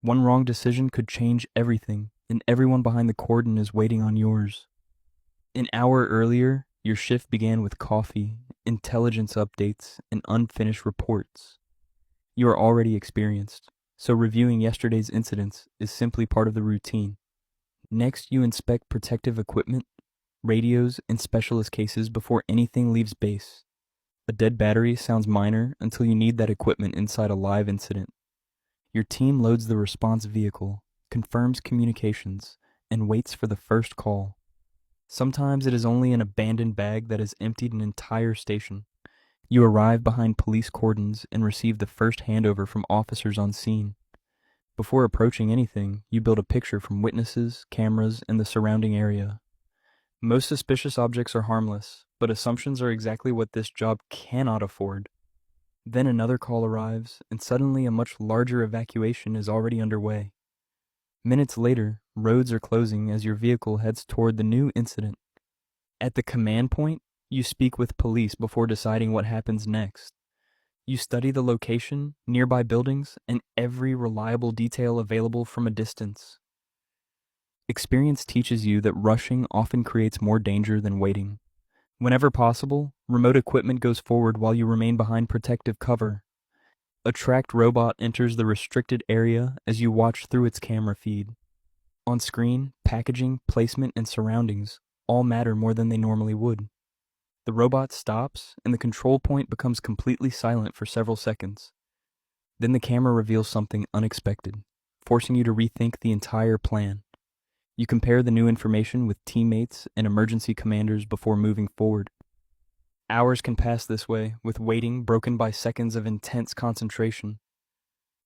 One wrong decision could change everything, and everyone behind the cordon is waiting on yours. An hour earlier, your shift began with coffee, intelligence updates, and unfinished reports. You are already experienced, so reviewing yesterday's incidents is simply part of the routine. Next, you inspect protective equipment, radios, and specialist cases before anything leaves base. A dead battery sounds minor until you need that equipment inside a live incident. Your team loads the response vehicle, confirms communications, and waits for the first call. Sometimes it is only an abandoned bag that has emptied an entire station. You arrive behind police cordons and receive the first handover from officers on scene. Before approaching anything, you build a picture from witnesses, cameras, and the surrounding area. Most suspicious objects are harmless, but assumptions are exactly what this job cannot afford. Then another call arrives, and suddenly a much larger evacuation is already underway. Minutes later, roads are closing as your vehicle heads toward the new incident. At the command point, you speak with police before deciding what happens next. You study the location, nearby buildings, and every reliable detail available from a distance. Experience teaches you that rushing often creates more danger than waiting. Whenever possible, remote equipment goes forward while you remain behind protective cover. A tracked robot enters the restricted area as you watch through its camera feed. On screen, packaging, placement, and surroundings all matter more than they normally would. The robot stops, and the control point becomes completely silent for several seconds. Then the camera reveals something unexpected, forcing you to rethink the entire plan. You compare the new information with teammates and emergency commanders before moving forward. Hours can pass this way, with waiting broken by seconds of intense concentration.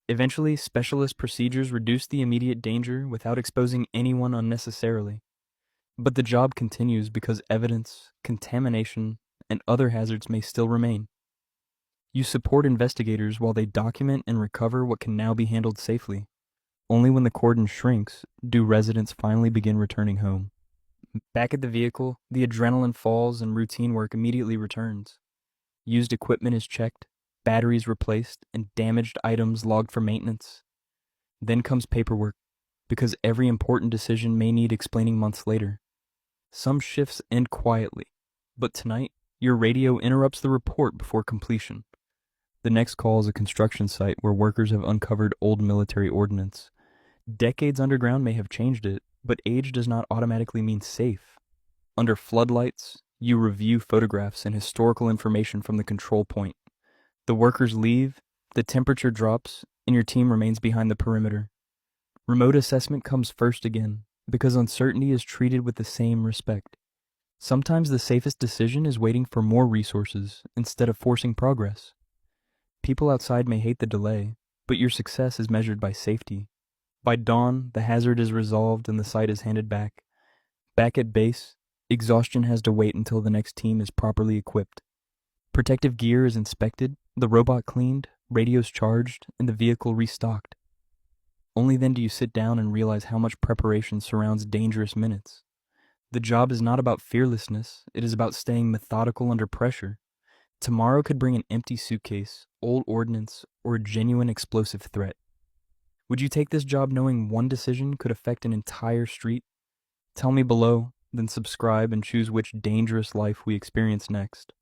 Eventually, specialist procedures reduce the immediate danger without exposing anyone unnecessarily. But the job continues because evidence, contamination, and other hazards may still remain. You support investigators while they document and recover what can now be handled safely. Only when the cordon shrinks do residents finally begin returning home. Back at the vehicle, the adrenaline falls and routine work immediately returns. Used equipment is checked, batteries replaced, and damaged items logged for maintenance. Then comes paperwork, because every important decision may need explaining months later. Some shifts end quietly, but tonight, your radio interrupts the report before completion. The next call is a construction site where workers have uncovered old military ordnance. Decades underground may have changed it, but age does not automatically mean safe. Under floodlights, you review photographs and historical information from the control point. The workers leave, the temperature drops, and your team remains behind the perimeter. Remote assessment comes first again, because uncertainty is treated with the same respect. Sometimes the safest decision is waiting for more resources instead of forcing progress. People outside may hate the delay, but your success is measured by safety. By dawn, the hazard is resolved and the site is handed back. Back at base, exhaustion has to wait until the next team is properly equipped. Protective gear is inspected, the robot cleaned, radios charged, and the vehicle restocked. Only then do you sit down and realize how much preparation surrounds dangerous minutes. The job is not about fearlessness, it is about staying methodical under pressure. Tomorrow could bring an empty suitcase, old ordnance, or a genuine explosive threat. Would you take this job knowing one decision could affect an entire street? Tell me below, then subscribe and choose which dangerous life we experience next.